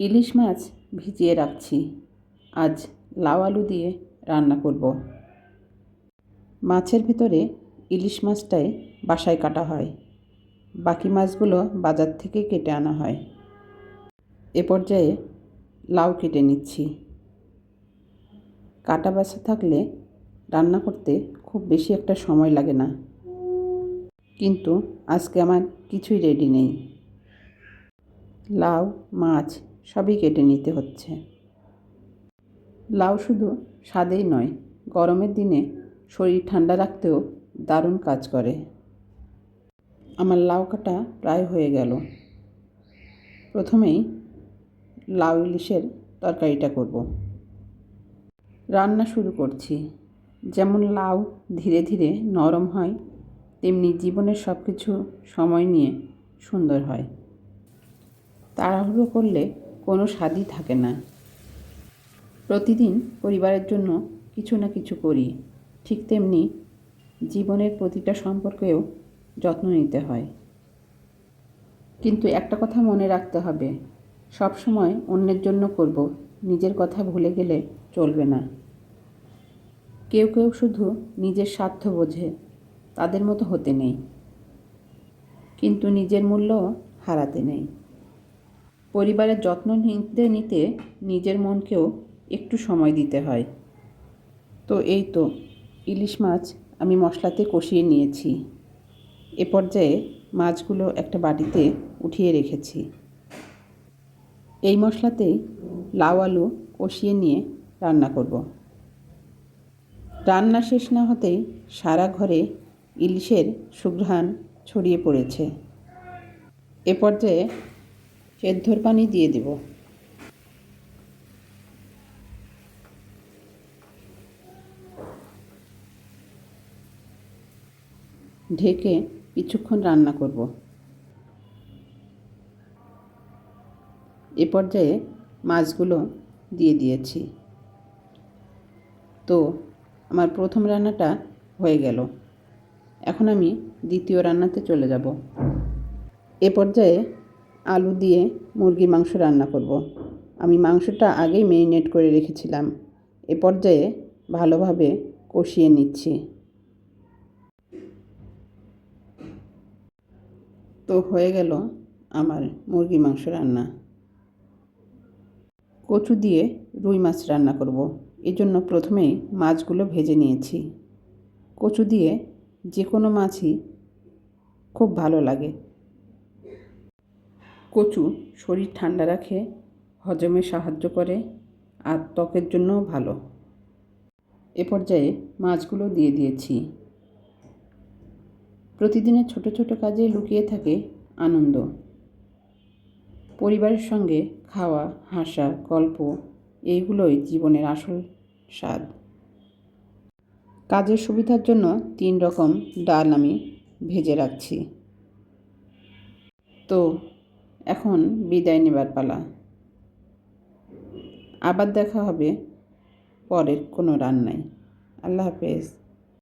ইলিশ মাছ ভিজিয়ে রাখছি। আজ লাউ আলু দিয়ে রান্না করব। মাছের ভেতরে ইলিশ মাছটাই বাসায় কাটা হয়, বাকি মাছগুলো বাজার থেকে কেটে আনা হয়। এ পর্যায়ে লাউ কেটে নিচ্ছি। কাটা বাছা থাকলে রান্না করতে খুব বেশি একটা সময় লাগে না, কিন্তু আজকে আমার কিছুই রেডি নেই। লাউ, মাছ সবই কেটে নিতে হচ্ছে। লাউ শুধু স্বাদেই নয়, গরমের দিনে শরীর ঠান্ডা রাখতেও দারুণ কাজ করে। আমার লাউ কাটা প্রায় হয়ে গেল। প্রথমেই লাউ ইলিশের তরকারিটা করব। রান্না শুরু করছি। যেমন লাউ ধীরে ধীরে নরম হয়, তেমনি জীবনের সব কিছু সময় নিয়ে সুন্দর হয়। তাড়াহুড়ো করলে কোনো স্বাদই থাকে না। প্রতিদিন পরিবারের জন্য কিছু না কিছু করি, ঠিক তেমনি জীবনের প্রতিটা সম্পর্কেও যত্ন নিতে হয়। কিন্তু একটা কথা মনে রাখতে হবে, সব সময় অন্যের জন্য করব, নিজের কথা ভুলে গেলে চলবে না। কেউ কেউ শুধু নিজের স্বার্থ বোঝে, তাদের মতো হতে নেই, কিন্তু নিজের মূল্যও হারাতে নেই। পরিবারের যত্ন নিতে নিতে নিজের মনকেও একটু সময় দিতে হয়। তো এই তো ইলিশ মাছ আমি মশলাতে কষিয়ে নিয়েছি। এ পর্যায়ে মাছগুলো একটা বাটিতে উঠিয়ে রেখেছি। এই মশলাতেই লাউ আলু কষিয়ে নিয়ে রান্না করব। রান্না শেষ না হতেই সারা ঘরে ইলিশের সুঘ্রাণ ছড়িয়ে পড়েছে। এ পর্যায়ে সেদ্ধর পানি দিয়ে দেব। ঢেকে কিছুক্ষণ রান্না করব। এ পর্যায়ে মাছগুলো দিয়ে দিয়েছি। তো আমার প্রথম রান্নাটা হয়ে গেল। এখন আমি দ্বিতীয় রান্নাতে চলে যাব। এ পর্যায়ে আলু দিয়ে মুরগির মাংস রান্না করব। আমি মাংসটা আগেই ম্যারিনেট করে রেখেছিলাম। এ পর্যায়ে ভালোভাবে কষিয়ে নিচ্ছি। তো হয়ে গেল আমার মুরগির মাংস রান্না। কচু দিয়ে রুই মাছ রান্না করব। এজন্য প্রথমেই মাছগুলো ভেজে নিয়েছি। কচু দিয়ে যে কোনো মাছই খুব ভালো লাগে। কচু শরীর ঠান্ডা রাখে, হজমে সাহায্য করে, আর ত্বকের জন্যও ভালো। এ পর্যায়ে মাছগুলো দিয়ে দিয়েছি। প্রতিদিনের ছোট ছোট কাজে লুকিয়ে থাকে আনন্দ। পরিবারের সঙ্গে খাওয়া, হাসা, গল্প, এইগুলোই জীবনের আসল স্বাদ। কাজের সুবিধার জন্য 3 রকম ডাল আমি ভেজে রাখছি। তো এখন বিদায় নেবার পালা। আবার দেখা হবে পরের কোনো রান্নায়। আল্লাহ হাফেজ।